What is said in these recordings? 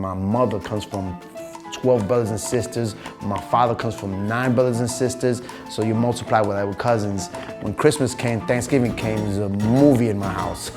My mother comes from 12 brothers and sisters. My father comes from 9 brothers and sisters. So you multiply with that with cousins. When Christmas came, Thanksgiving came, there's a movie in my house.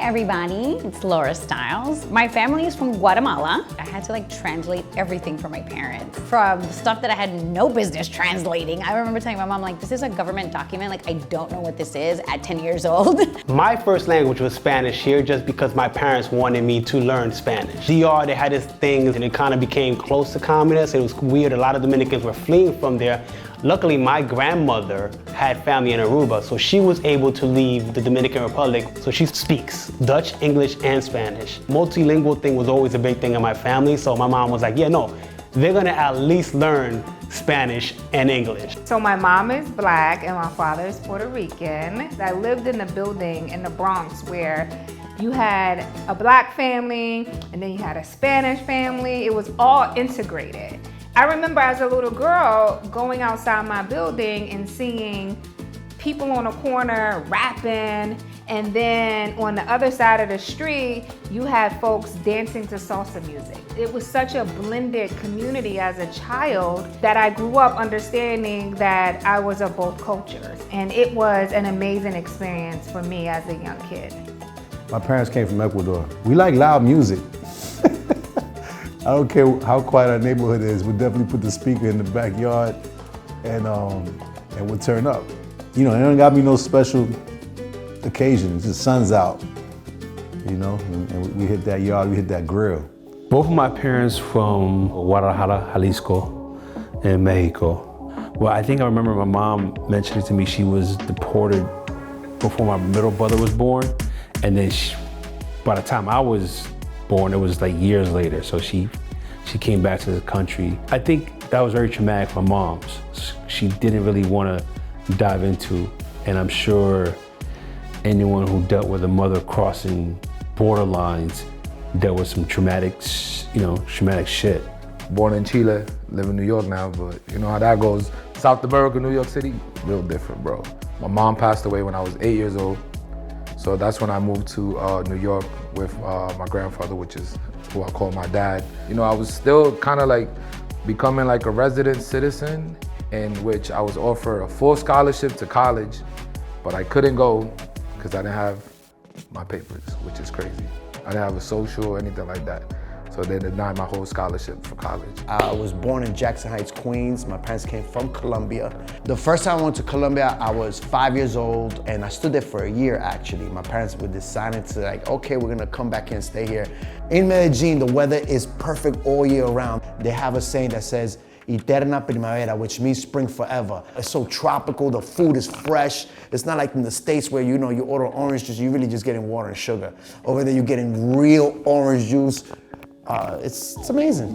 Everybody, it's Laura Stylez. My family is from Guatemala. I had to translate everything for my parents, from stuff that I had no business translating. I remember telling my mom, this is a government document, I don't know what this is at 10 years old. My first language was Spanish here just because my parents wanted me to learn Spanish. DR, they had this thing and it kind of became close to communists. It was weird, a lot of Dominicans were fleeing from there. Luckily, my grandmother had family in Aruba, so she was able to leave the Dominican Republic, so she speaks Dutch, English, and Spanish. Multilingual thing was always a big thing in my family, so my mom was like, yeah, no, they're gonna at least learn Spanish and English. So my mom is Black and my father is Puerto Rican. I lived in a building in the Bronx where you had a Black family and then you had a Spanish family. It was all integrated. I remember as a little girl going outside my building and seeing people on a corner rapping, and then on the other side of the street, you had folks dancing to salsa music. It was such a blended community as a child that I grew up understanding that I was of both cultures. And it was an amazing experience for me as a young kid. My parents came from Ecuador. We like loud music. I don't care how quiet our neighborhood is, we'll definitely put the speaker in the backyard and we'll turn up. You know, it don't gotta be no special occasions, the sun's out, you know, and we hit that yard, we hit that grill. Both of my parents from Guadalajara, Jalisco, in Mexico. Well, I think I remember my mom mentioning to me she was deported before my middle brother was born, and then by the time I was born, it was years later, so she came back to the country. I think that was very traumatic for mom. She didn't really want to dive into, and I'm sure anyone who dealt with a mother crossing borderlines dealt with some traumatic shit. Born in Chile, live in New York now, but you know how that goes. South America, New York City, real different, bro. My mom passed away when I was 8 years old, so that's when I moved to New York with my grandfather, which is who I call my dad. You know, I was still kind of becoming a resident citizen, in which I was offered a full scholarship to college, but I couldn't go because I didn't have my papers, which is crazy. I didn't have a social or anything like that. So they denied my whole scholarship for college. I was born in Jackson Heights, Queens. My parents came from Colombia. The first time I went to Colombia, I was 5 years old, and I stood there for a year, actually. My parents were deciding to okay, we're gonna come back here and stay here. In Medellin, the weather is perfect all year round. They have a saying that says, Eterna primavera, which means spring forever. It's so tropical, the food is fresh. It's not like in the States where you order orange juice, you're really just getting water and sugar. Over there, you're getting real orange juice. It's amazing.